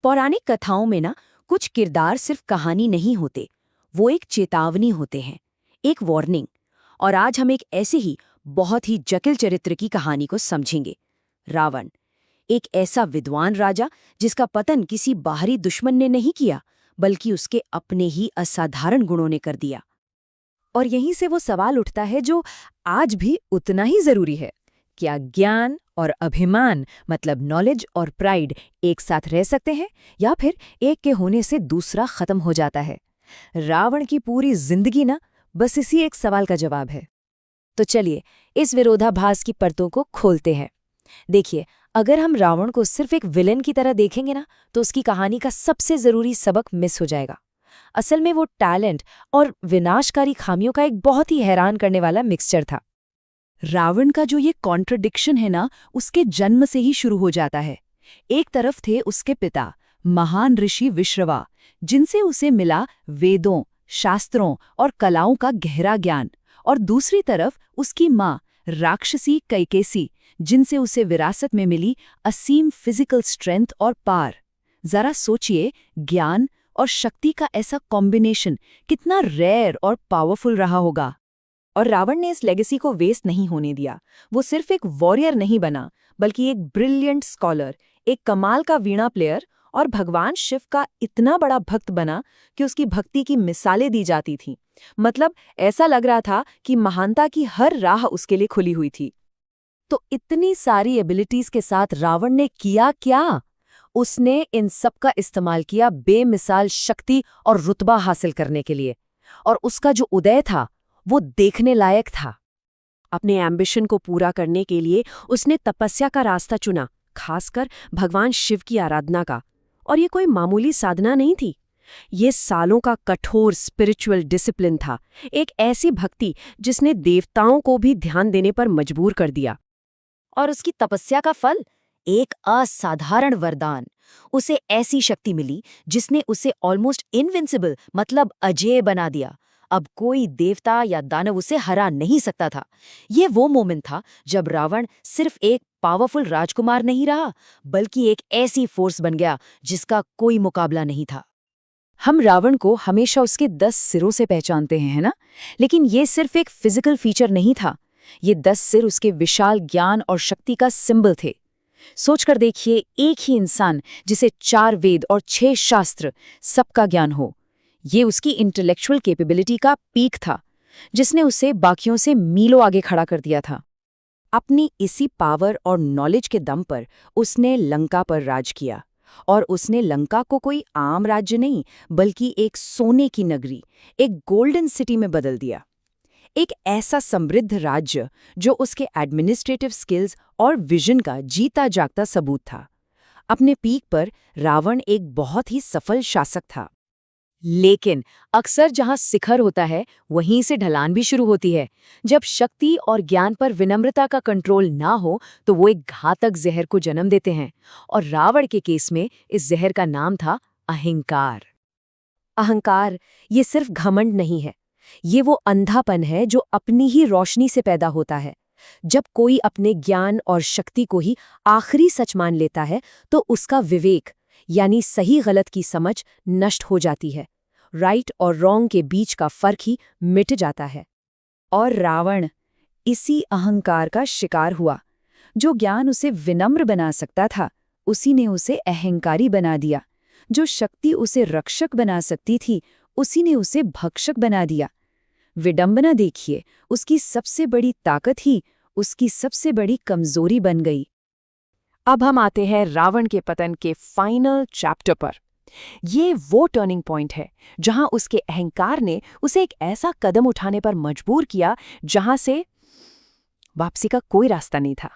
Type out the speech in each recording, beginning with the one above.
पौराणिक कथाओं में ना कुछ किरदार सिर्फ कहानी नहीं होते, वो एक चेतावनी होते हैं, एक वार्निंग। और आज हम एक ऐसे ही बहुत ही जटिल चरित्र की कहानी को समझेंगे। रावण, एक ऐसा विद्वान राजा जिसका पतन किसी बाहरी दुश्मन ने नहीं किया, बल्कि उसके अपने ही असाधारण गुणों ने कर दिया। और यहीं से वो सवाल उठता है जो आज भी उतना ही जरूरी है, क्या ज्ञान और अभिमान मतलब नॉलेज और प्राइड एक साथ रह सकते हैं, या फिर एक के होने से दूसरा खत्म हो जाता है? रावण की पूरी जिंदगी ना बस इसी एक सवाल का जवाब है। तो चलिए इस विरोधाभास की परतों को खोलते हैं। देखिए, अगर हम रावण को सिर्फ एक विलेन की तरह देखेंगे ना, तो उसकी कहानी का सबसे जरूरी सबक मिस हो जाएगा। असल में वो टैलेंट और विनाशकारी खामियों का एक बहुत ही हैरान करने वाला मिक्सचर था। रावण का जो ये कॉन्ट्रडिक्शन है ना, उसके जन्म से ही शुरू हो जाता है। एक तरफ थे उसके पिता महान ऋषि विश्रवा, जिनसे उसे मिला वेदों, शास्त्रों और कलाओं का गहरा ज्ञान, और दूसरी तरफ उसकी माँ राक्षसी कैकेसी, जिनसे उसे विरासत में मिली असीम फिजिकल स्ट्रेंथ और पार। जरा सोचिए, ज्ञान और शक्ति का ऐसा कॉम्बिनेशन कितना रेयर और पावरफुल रहा होगा। और रावण ने इस लेगेसी को वेस्ट नहीं होने दिया। वो सिर्फ एक वॉरियर नहीं बना, बल्कि एक ब्रिलियंट स्कॉलर, एक कमाल का वीणा प्लेयर और भगवान शिव का इतना बड़ा भक्त बना कि उसकी भक्ति की मिसालें दी जाती थीं। मतलब ऐसा लग रहा था कि महानता की हर राह उसके लिए खुली हुई थी। तो इतनी सारी एबिलिटीज के साथ रावण ने किया क्या? उसने इन सब का इस्तेमाल किया बेमिसाल शक्ति और रुतबा हासिल करने के लिए। और उसका जो उदय था वो देखने लायक था। अपने एम्बिशन को पूरा करने के लिए उसने तपस्या का रास्ता चुना, खासकर भगवान शिव की आराधना का। और ये कोई मामूली साधना नहीं थी, ये सालों का कठोर स्पिरिचुअल डिसिप्लिन था, एक ऐसी भक्ति जिसने देवताओं को भी ध्यान देने पर मजबूर कर दिया। और उसकी तपस्या का फल, एक असाधारण वरदान। उसे ऐसी शक्ति मिली जिसने उसे ऑलमोस्ट इनविंसिबल मतलब अजेय बना दिया। अब कोई देवता या दानव उसे हरा नहीं सकता था। ये वो मोमेंट था जब रावण सिर्फ एक पावरफुल राजकुमार नहीं रहा, बल्कि एक ऐसी फोर्स बन गया जिसका कोई मुकाबला नहीं था। हम रावण को हमेशा उसके 10 सिरों से पहचानते हैं, है ना? लेकिन ये सिर्फ एक फिजिकल फीचर नहीं था। ये 10 सिर उसके विशाल ज्ञान और शक्ति का सिंबल थे। सोचकर देखिए, एक ही इंसान जिसे 4 वेद और 6 शास्त्र सबका ज्ञान हो, ये उसकी इंटेलेक्चुअल कैपेबिलिटी का पीक था, जिसने उसे बाकियों से मीलों आगे खड़ा कर दिया था। अपनी इसी पावर और नॉलेज के दम पर उसने लंका पर राज किया। और उसने लंका को कोई आम राज्य नहीं, बल्कि एक सोने की नगरी, एक गोल्डन सिटी में बदल दिया। एक ऐसा समृद्ध राज्य जो उसके एडमिनिस्ट्रेटिव स्किल्स और विजन का जीता जागता सबूत था। अपने पीक पर रावण एक बहुत ही सफल शासक था। लेकिन अक्सर जहां शिखर होता है, वहीं से ढलान भी शुरू होती है। जब शक्ति और ज्ञान पर विनम्रता का कंट्रोल ना हो, तो वो एक घातक जहर को जन्म देते हैं। और रावण के केस में इस जहर का नाम था अहंकार। अहंकार ये सिर्फ घमंड नहीं है, ये वो अंधापन है जो अपनी ही रोशनी से पैदा होता है। जब कोई अपने ज्ञान और शक्ति को ही आखिरी सच मान लेता है, तो उसका विवेक यानी सही गलत की समझ नष्ट हो जाती है। राइट और रॉन्ग के बीच का फर्क ही मिट जाता है। और रावण इसी अहंकार का शिकार हुआ। जो ज्ञान उसे विनम्र बना सकता था, उसी ने उसे अहंकारी बना दिया। जो शक्ति उसे रक्षक बना सकती थी, उसी ने उसे भक्षक बना दिया। विडंबना देखिए, उसकी सबसे बड़ी ताकत ही उसकी सबसे बड़ी कमजोरी बन गई। अब हम आते हैं रावण के पतन के फाइनल चैप्टर पर। ये वो टर्निंग पॉइंट है जहां उसके अहंकार ने उसे एक ऐसा कदम उठाने पर मजबूर किया जहां से वापसी का कोई रास्ता नहीं था।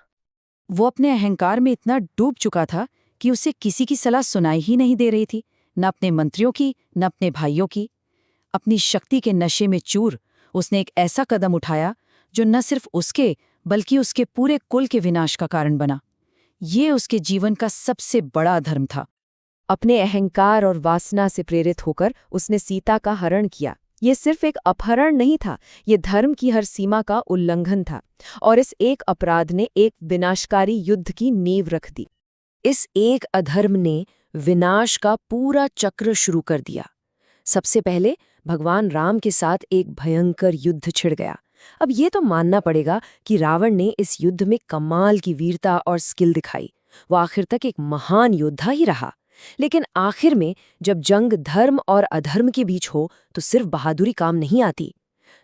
वो अपने अहंकार में इतना डूब चुका था कि उसे किसी की सलाह सुनाई ही नहीं दे रही थी, न अपने मंत्रियों की, न अपने भाइयों की। अपनी शक्ति के नशे में चूर उसने एक ऐसा कदम उठाया जो न सिर्फ उसके बल्कि उसके पूरे कुल के विनाश का कारण बना। ये उसके जीवन का सबसे बड़ा अधर्म था। अपने अहंकार और वासना से प्रेरित होकर उसने सीता का हरण किया। ये सिर्फ एक अपहरण नहीं था, ये धर्म की हर सीमा का उल्लंघन था। और इस एक अपराध ने एक विनाशकारी युद्ध की नींव रख दी। इस एक अधर्म ने विनाश का पूरा चक्र शुरू कर दिया। सबसे पहले भगवान राम के साथ एक भयंकर युद्ध छिड़ गया। अब ये तो मानना पड़ेगा कि रावण ने इस युद्ध में कमाल की वीरता और स्किल दिखाई। वो आखिर तक एक महान योद्धा ही रहा। लेकिन आखिर में जब जंग धर्म और अधर्म के बीच हो तो सिर्फ बहादुरी काम नहीं आती।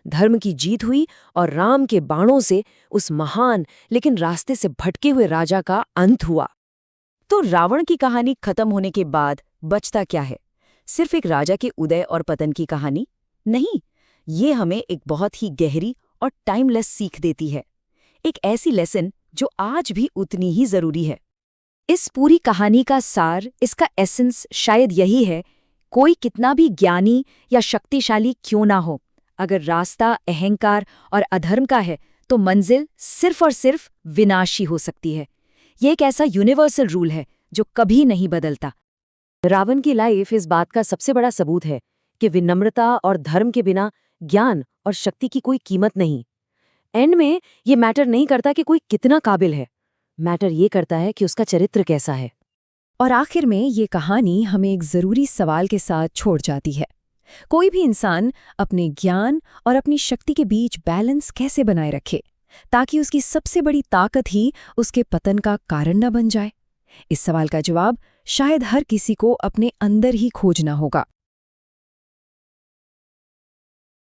धर्म की जीत हुई और राम के बाणों से उस महान लेकिन रास्ते से भटके हुए राजा का अंत हुआ। तो रावण की कहानी खत्म होने के बाद बचता क्या है? सिर्फ एक राजा के उदय और पतन की कहानी नहीं, ये हमें एक बहुत ही गहरी और टाइमलेस सीख देती है। एक ऐसी लेसन जो आज भी उतनी ही जरूरी है। इस पूरी कहानी का सार, इसका एसेंस शायद यही है, कोई कितना भी ज्ञानी या शक्तिशाली क्यों ना हो, अगर रास्ता अहंकार और अधर्म का है तो मंजिल सिर्फ और सिर्फ विनाशी हो सकती है। ये एक ऐसा यूनिवर्सल रूल है जो कभी नहीं बदलता। रावण की लाइफ इस बात का सबसे बड़ा सबूत है कि विनम्रता और धर्म के बिना ज्ञान और शक्ति की कोई कीमत नहीं। एंड में ये मैटर नहीं करता कि कोई कितना काबिल है, मैटर ये करता है कि उसका चरित्र कैसा है। और आखिर में ये कहानी हमें एक जरूरी सवाल के साथ छोड़ जाती है। कोई भी इंसान अपने ज्ञान और अपनी शक्ति के बीच बैलेंस कैसे बनाए रखे ताकि उसकी सबसे बड़ी ताकत ही उसके पतन का कारण न बन जाए? इस सवाल का जवाब शायद हर किसी को अपने अंदर ही खोजना होगा।